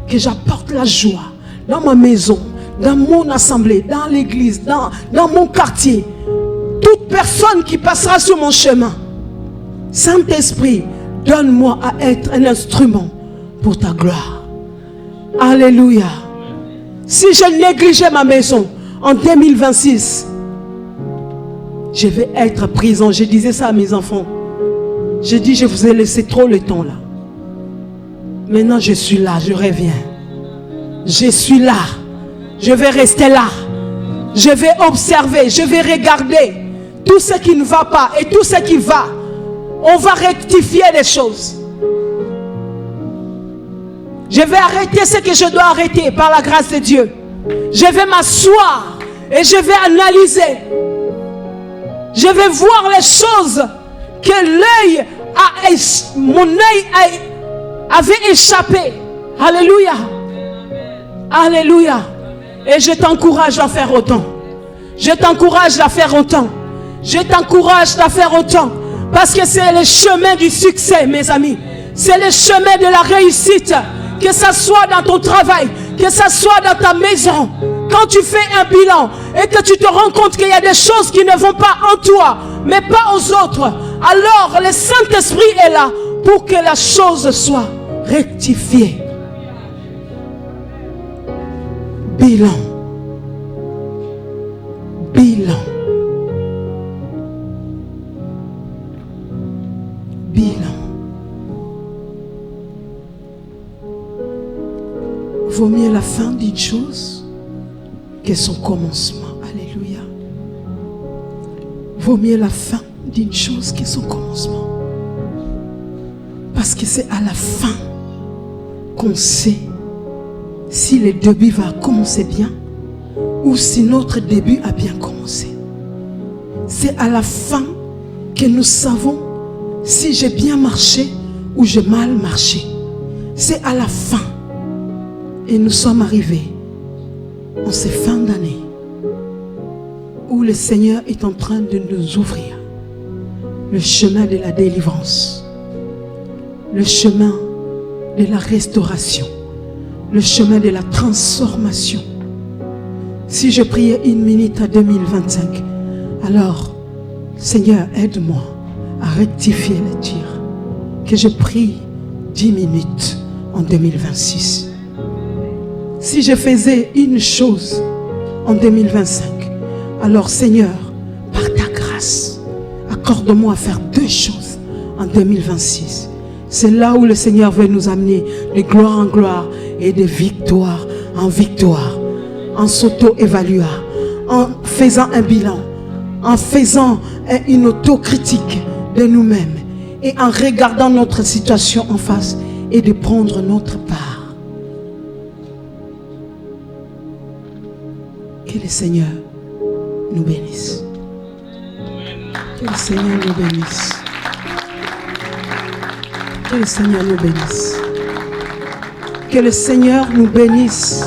que j'apporte la joie dans ma maison, dans mon assemblée, dans l'église, dans mon quartier. Toute personne qui passera sur mon chemin, Saint-Esprit, donne-moi à être un instrument pour ta gloire. Alléluia. Si je négligeais ma maison en 2026, je vais être prison. Je disais ça à mes enfants. J'ai dit, je vous ai laissé trop le temps là. Maintenant, je suis là, je reviens. Je suis là. Je vais rester là. Je vais observer, je vais regarder tout ce qui ne va pas et tout ce qui va. On va rectifier les choses. Je vais arrêter ce que je dois arrêter par la grâce de Dieu. Je vais m'asseoir et je vais analyser. Je vais voir les choses que mon œil avait échappé. Alléluia. Alléluia. Et je t'encourage à faire autant. Je t'encourage à faire autant. Je t'encourage à faire autant. Parce que c'est le chemin du succès, mes amis. C'est le chemin de la réussite. Que ça soit dans ton travail, que ça soit dans ta maison. Quand tu fais un bilan et que tu te rends compte qu'il y a des choses qui ne vont pas en toi, mais pas aux autres, alors le Saint-Esprit est là pour que la chose soit rectifiée. Bilan. Bilan. Bilan. Vaut mieux la fin d'une chose que son commencement. Alléluia. Vaut mieux la fin d'une chose que son commencement. Parce que c'est à la fin qu'on sait si le début va commencer bien ou si notre début a bien commencé. C'est à la fin que nous savons si j'ai bien marché ou j'ai mal marché. C'est à la fin. Et nous sommes arrivés en ces fins d'année où le Seigneur est en train de nous ouvrir le chemin de la délivrance, le chemin de la restauration, le chemin de la transformation. Si je priais 1 minute à 2025, alors Seigneur, aide-moi à rectifier le tir. Que je prie 10 minutes en 2026. Si je faisais une chose en 2025, alors Seigneur, par ta grâce, accorde-moi à faire 2 choses en 2026. C'est là où le Seigneur veut nous amener de gloire en gloire et de victoire en victoire, en s'auto-évaluant, en faisant un bilan, en faisant une autocritique de nous-mêmes et en regardant notre situation en face et de prendre notre part. Que le Seigneur nous bénisse. Que le Seigneur nous bénisse. Que le Seigneur nous bénisse. Que le Seigneur nous bénisse.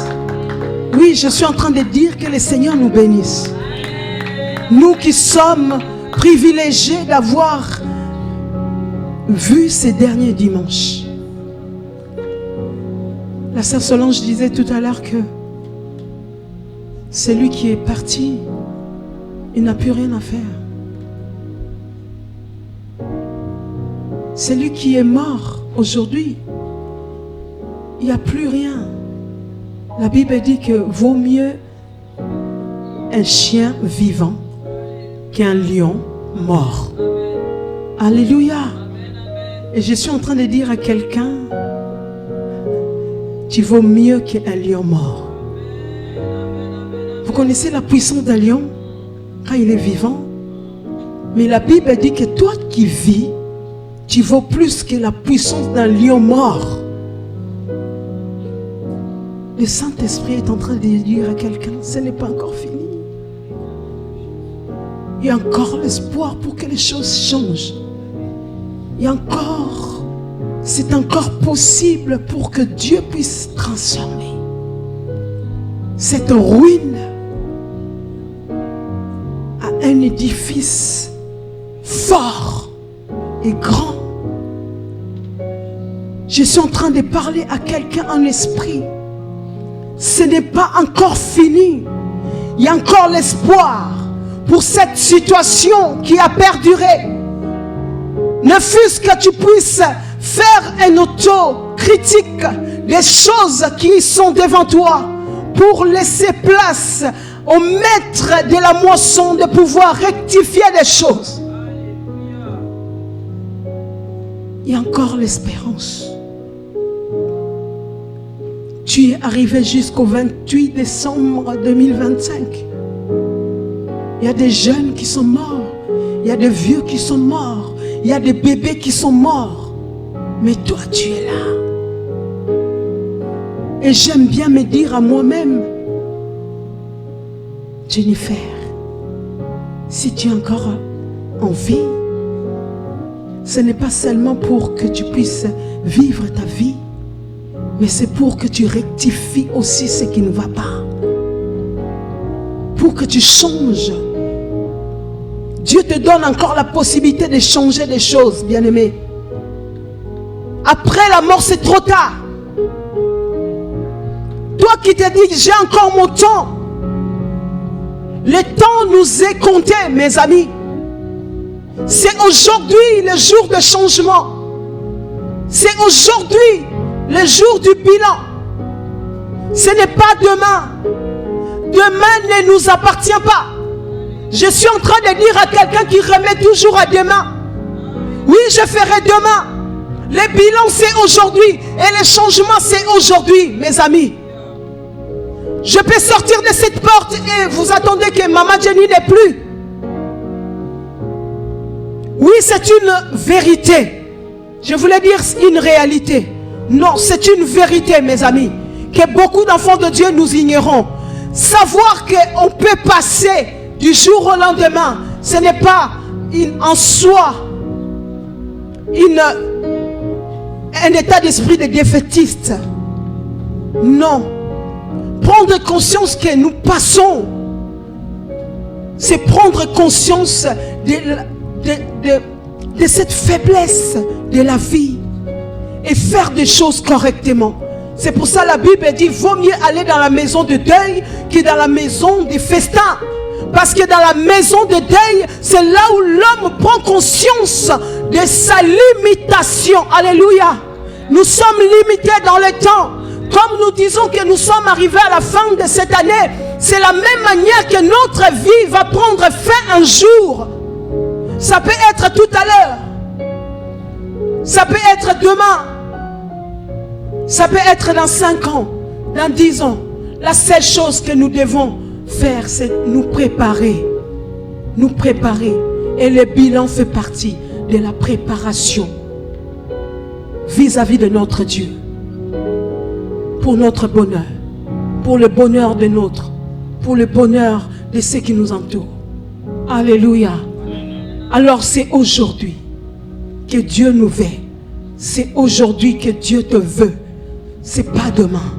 Oui, je suis en train de dire que le Seigneur nous bénisse. Nous qui sommes privilégiés d'avoir vu ces derniers dimanches. La sœur Solange disait tout à l'heure que celui qui est parti, il n'a plus rien à faire. Celui qui est mort aujourd'hui, il n'y a plus rien. La Bible dit que vaut mieux un chien vivant qu'un lion mort. Alléluia. Et je suis en train de dire à quelqu'un, tu vaux mieux qu'un lion mort. Vous connaissez la puissance d'un lion quand il est vivant? Mais la Bible dit que toi qui vis, tu vaux plus que la puissance d'un lion mort. Le Saint-Esprit est en train de dire à quelqu'un, ce n'est pas encore fini. Il y a encore l'espoir pour que les choses changent. Il y a encore, c'est encore possible pour que Dieu puisse transformer cette ruine à un édifice fort et grand. Je suis en train de parler à quelqu'un en esprit. Ce n'est pas encore fini. Il y a encore l'espoir pour cette situation qui a perduré. Ne fût-ce que tu puisses faire un auto-critique des choses qui sont devant toi pour laisser place au maître de la moisson de pouvoir rectifier des choses. Il y a encore l'espérance. Tu es arrivé jusqu'au 28 décembre 2025. Il y a des jeunes qui sont morts. Il y a des vieux qui sont morts. Il y a des bébés qui sont morts. Mais toi, tu es là. Et j'aime bien me dire à moi-même, Jennifer, si tu es encore en vie, ce n'est pas seulement pour que tu puisses vivre ta vie, mais c'est pour que tu rectifies aussi ce qui ne va pas. Pour que tu changes. Dieu te donne encore la possibilité de changer des choses, bien-aimé. Après la mort, c'est trop tard. Toi qui te dis, j'ai encore mon temps. Le temps nous est compté, mes amis. C'est aujourd'hui le jour de changement. C'est aujourd'hui le jour du bilan. Ce n'est pas demain. Demain ne nous appartient pas. Je suis en train de dire à quelqu'un qui remet toujours à demain. Oui, je ferai demain. Le bilan, c'est aujourd'hui. Et le changement, c'est aujourd'hui, mes amis. Je peux sortir de cette porte et vous attendez que Maman Jenny n'est plus. Oui, c'est une vérité. Je voulais dire une réalité. Non, c'est une vérité, mes amis. que beaucoup d'enfants de Dieu nous ignorons. Savoir qu'on peut passer du jour au lendemain, ce n'est pas en soi un état d'esprit de défaitiste. Non. Prendre conscience que nous passons, c'est prendre conscience de cette faiblesse de la vie et faire des choses correctement. C'est pour ça la Bible dit, vaut mieux aller dans la maison de deuil que dans la maison des festins. Parce que dans la maison de deuil, c'est là où l'homme prend conscience de sa limitation. Alléluia. Nous sommes limités dans le temps. Comme nous disons que nous sommes arrivés à la fin de cette année, c'est la même manière que notre vie va prendre fin un jour. Ça peut être tout à l'heure. Ça peut être demain. Ça peut être dans 5 ans, dans 10 ans. La seule chose que nous devons faire, c'est nous préparer. Nous préparer. Et le bilan fait partie de la préparation vis-à-vis de notre Dieu. Pour notre bonheur. Pour le bonheur de notre. Pour le bonheur de ceux qui nous entourent. Alléluia. Alors c'est aujourd'hui que Dieu nous veut. C'est aujourd'hui que Dieu te veut. C'est pas demain.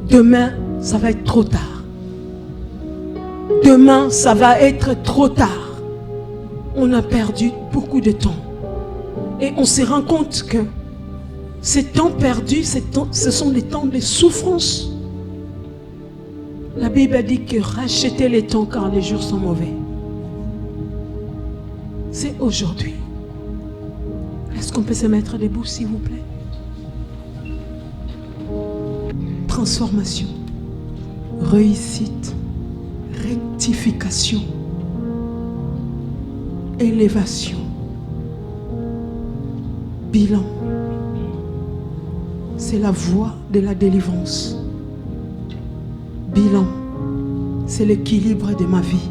Demain, ça va être trop tard. Demain, ça va être trop tard. On a perdu beaucoup de temps. Et on se rend compte que ces temps perdus, ce sont des temps de souffrance. La Bible dit que rachetez les temps car les jours sont mauvais. C'est aujourd'hui. Est-ce qu'on peut se mettre debout, s'il vous plaît? Transformation, réussite, rectification, élévation, bilan. C'est la voie de la délivrance. Bilan, c'est l'équilibre de ma vie.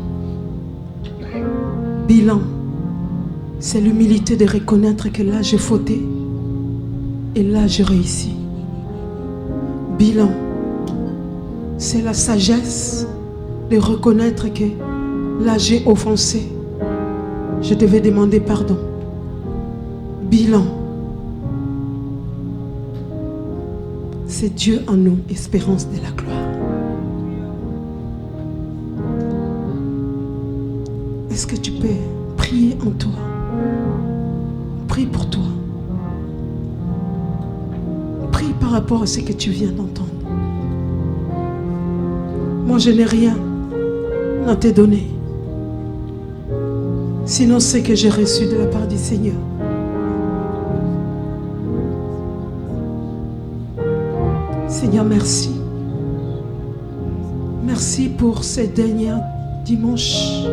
Bilan, c'est l'humilité de reconnaître que là j'ai fauté et là j'ai réussi. Bilan, c'est la sagesse de reconnaître que là j'ai offensé. Je devais demander pardon. Bilan, c'est Dieu en nous, espérance de la gloire. Est-ce que tu peux prier en toi? Prie pour toi. Prie par rapport à ce que tu viens d'entendre. Moi, je n'ai rien à te donner. Sinon, ce que j'ai reçu de la part du Seigneur. Seigneur, merci. Merci pour ces derniers dimanches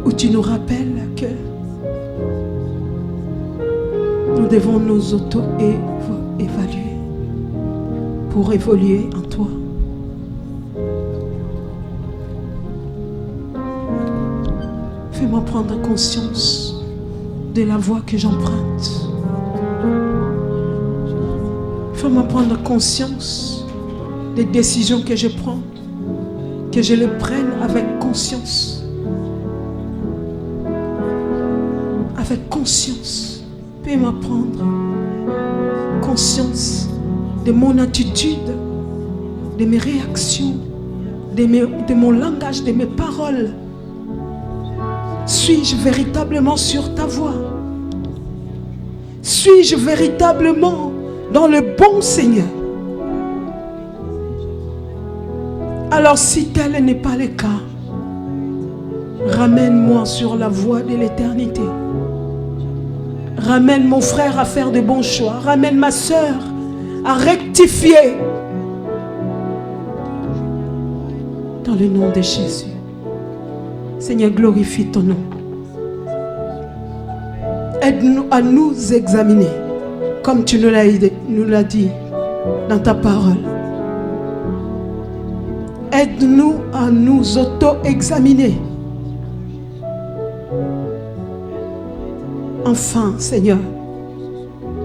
où tu nous rappelles que nous devons nous auto-évaluer pour évoluer en toi. Fais-moi prendre conscience de la voie que j'emprunte. Fais-moi prendre conscience des décisions que je prends, que je les prenne avec conscience. Avec conscience. Fais-moi prendre conscience de mon attitude, de mes réactions, de mon langage, de mes paroles. Suis-je véritablement sur ta voie? Suis-je véritablement dans le bon Seigneur? Alors si tel n'est pas le cas, ramène-moi sur la voie de l'éternité. Ramène mon frère à faire de bons choix. Ramène ma soeur à rectifier. Dans le nom de Jésus. Seigneur, glorifie ton nom. Aide-nous à nous examiner comme tu nous l'as dit dans ta parole. Aide-nous à nous auto-examiner. Enfin, Seigneur,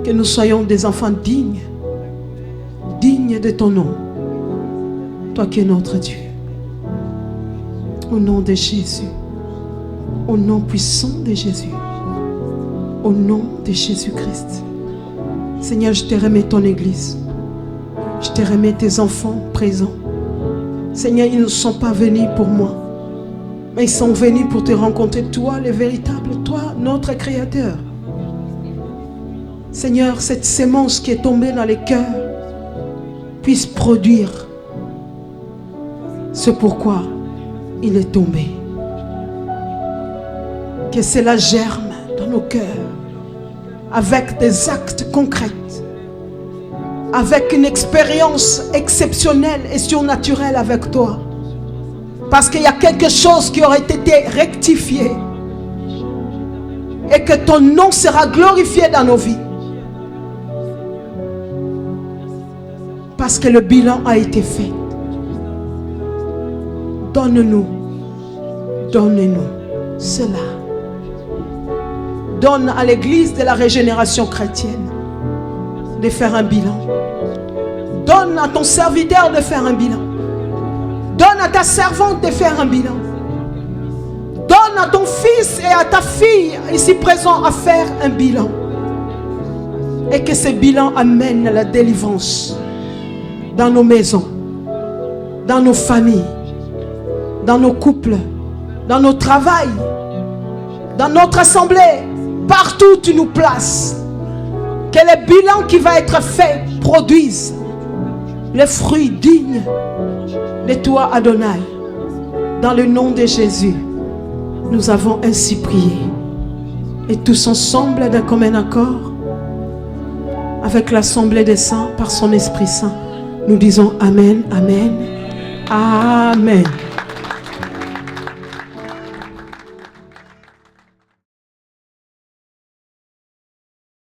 Que nous soyons des enfants dignes. Dignes de ton nom. Toi qui es notre Dieu. Au nom de Jésus. Au nom puissant de Jésus. Au nom de Jésus-Christ. Seigneur, je te remets ton Église. Je te remets tes enfants présents. Seigneur, ils ne sont pas venus pour moi. Mais ils sont venus pour te rencontrer. Toi, le véritable. Toi, notre Créateur. Seigneur, cette sémence qui est tombée dans les cœurs puisse produire ce pourquoi il est tombé. Que cela germe dans nos cœurs avec des actes concrets, avec une expérience exceptionnelle et surnaturelle avec toi. Parce qu'il y a quelque chose qui aurait été rectifié et que ton nom sera glorifié dans nos vies. Parce que le bilan a été fait. Donne-nous cela. Donne à l'église de la régénération chrétienne de faire un bilan. Donne à ton serviteur de faire un bilan. Donne à ta servante de faire un bilan. Donne à ton fils et à ta fille ici présent à faire un bilan. Et que ce bilan amène la délivrance dans nos maisons, dans nos familles, dans nos couples, dans nos travails, dans notre assemblée, partout où tu nous places. Que le bilan qui va être fait produise les fruits dignes de toi, Adonai. Dans le nom de Jésus, nous avons ainsi prié. Et tous ensemble, d'un commun accord, avec l'assemblée des saints, par son Esprit Saint, nous disons Amen, Amen, Amen.